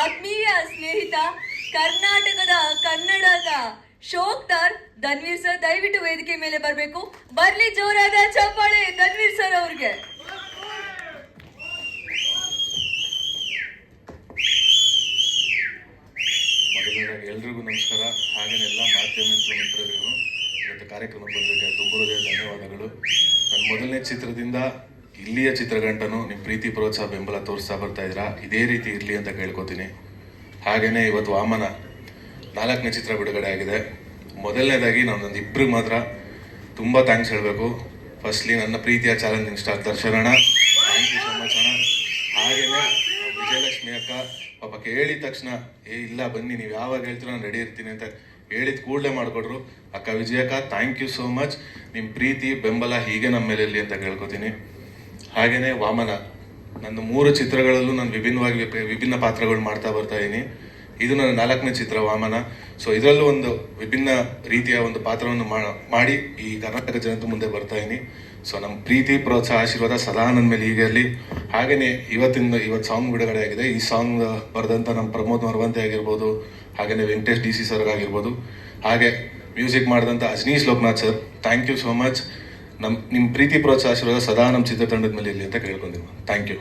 ಆತ್ಮೀಯ ಸ್ನೇಹಿತ ಕರ್ನಾಟಕದ ಕನ್ನಡದ ಶೋಕ್ತಾರ್ ಧನ್ವೀರ್ ಸರ್ ದಯವಿಟ್ಟು ವೇದಿಕೆ ಮೇಲೆ ಬರಬೇಕು. ಬರ್ಲಿ ಜೋರಾದ ಚಪ್ಪಾಳೆ ಧನ್ವೀರ್ ಸರ್ ಅವ್ರಿಗೆ. ಮೊದಲನೇದಾಗಿ ಎಲ್ರಿಗೂ ನಮಸ್ಕಾರ. ಹಾಗೆಯೇ ಎಲ್ಲ ಮಾಧ್ಯಮ ಮಿತ್ರರಿಗೂ ಇವತ್ತು ಕಾರ್ಯಕ್ರಮಕ್ಕೆ ಬಂದಿದೆ ತುಂಬ ಧನ್ಯವಾದಗಳು. ನನ್ನ ಮೊದಲನೇ ಚಿತ್ರದಿಂದ ಇಲ್ಲಿಯ ಚಿತ್ರಗಂಟನು ನಿಮ್ಮ ಪ್ರೀತಿ ಪ್ರೋತ್ಸಾಹ ಬೆಂಬಲ ತೋರಿಸ್ತಾ ಬರ್ತಾ ಇದ್ದೀರಾ. ಇದೇ ರೀತಿ ಇರಲಿ ಅಂತ ಕೇಳ್ಕೊತೀನಿ. ಹಾಗೆಯೇ ಇವತ್ತು ವಾಮನ 4ನೇ ಚಿತ್ರ ಬಿಡುಗಡೆ ಆಗಿದೆ. ಮೊದಲನೇದಾಗಿ ನಾನೊಂದು ಇಬ್ಬರಿಗೆ ಮಾತ್ರ ತುಂಬ ಥ್ಯಾಂಕ್ಸ್ ಹೇಳಬೇಕು. ಫಸ್ಟ್ಲಿ ನನ್ನ ಪ್ರೀತಿಯ ಚಾಲೆಂಜಿಂಗ್ ಸ್ಟಾರ್ ದರ್ಶನಣ್ಣ, ಥ್ಯಾಂಕ್ ಯು ಸೊ ಮಚ್ ಅಣ್ಣ. ಹಾಗೆಯೇ ವಿಜಯಲಕ್ಷ್ಮಿ ಅಕ್ಕ ಪಾಪ ಕೇಳಿದ ತಕ್ಷಣ ಇಲ್ಲ ಬನ್ನಿ ನೀವು ಯಾವಾಗ ಹೇಳ್ತೀರೋ ನಾನು ರೆಡಿ ಇರ್ತೀನಿ ಅಂತ ಹೇಳಿದ ಕೂಡಲೇ ಮಾಡಿಕೊಟ್ರು. ಅಕ್ಕ ವಿಜಯಕ್ಕ ಥ್ಯಾಂಕ್ ಯು ಸೋ ಮಚ್. ನಿಮ್ಮ ಪ್ರೀತಿ ಬೆಂಬಲ ಹೀಗೆ ನಮ್ಮ ಮೇಲೆ ಇರಲಿ ಅಂತ ಕೇಳ್ಕೊತೀನಿ. ಹಾಗೆಯೇ ವಾಮನ ನನ್ನ 3 ಚಿತ್ರಗಳಲ್ಲೂ ನಾನು ವಿಭಿನ್ನ ಪಾತ್ರಗಳು ಮಾಡ್ತಾ ಬರ್ತಾ ಇದ್ದೀನಿ. ಇದು ನನ್ನ 4ನೇ ಚಿತ್ರ ವಾಮನ. ಸೊ ಇದರಲ್ಲೂ ಒಂದು ವಿಭಿನ್ನ ರೀತಿಯ ಒಂದು ಪಾತ್ರವನ್ನು ಮಾಡಿ ಈ ಕರ್ನಾಟಕ ಜನತೆ ಮುಂದೆ ಬರ್ತಾ ಇದ್ದೀನಿ. ಸೊ ನಮ್ಮ ಪ್ರೀತಿ ಪ್ರೋತ್ಸಾಹ ಆಶೀರ್ವಾದ ಸದಾ ನನ್ನ ಮೇಲೆ ಹೀಗೆ ಇರಲಿ. ಹಾಗೆಯೇ ಇವತ್ತು ಸಾಂಗ್ ಬಿಡುಗಡೆ ಆಗಿದೆ. ಈ ಸಾಂಗ್ ಬರೆದಂಥ ನಮ್ಮ ಪ್ರಮೋದ್ ಮರವಂತೆ ಆಗಿರ್ಬೋದು, ಹಾಗೆಯೇ ವೆಂಕಟೇಶ್ DC ಸರ್ ಆಗಿರ್ಬೋದು, ಹಾಗೆ ಮ್ಯೂಸಿಕ್ ಮಾಡಿದಂಥ Ajaneesh Loknath sir, thank you so much. ನಿಮ್ಮ ಪ್ರೀತಿ ಪ್ರೋತ್ಸಾಹ ಆಶೀರ್ವಾದ ಸದಾ ನಮ್ಮ ಚಿತ್ರತಂಡದ ಮೇಲೆ ಇರಲಿ ಅಂತ ಕೇಳ್ಕೊಂಡಿದ್ದೀನಿ. Thank you.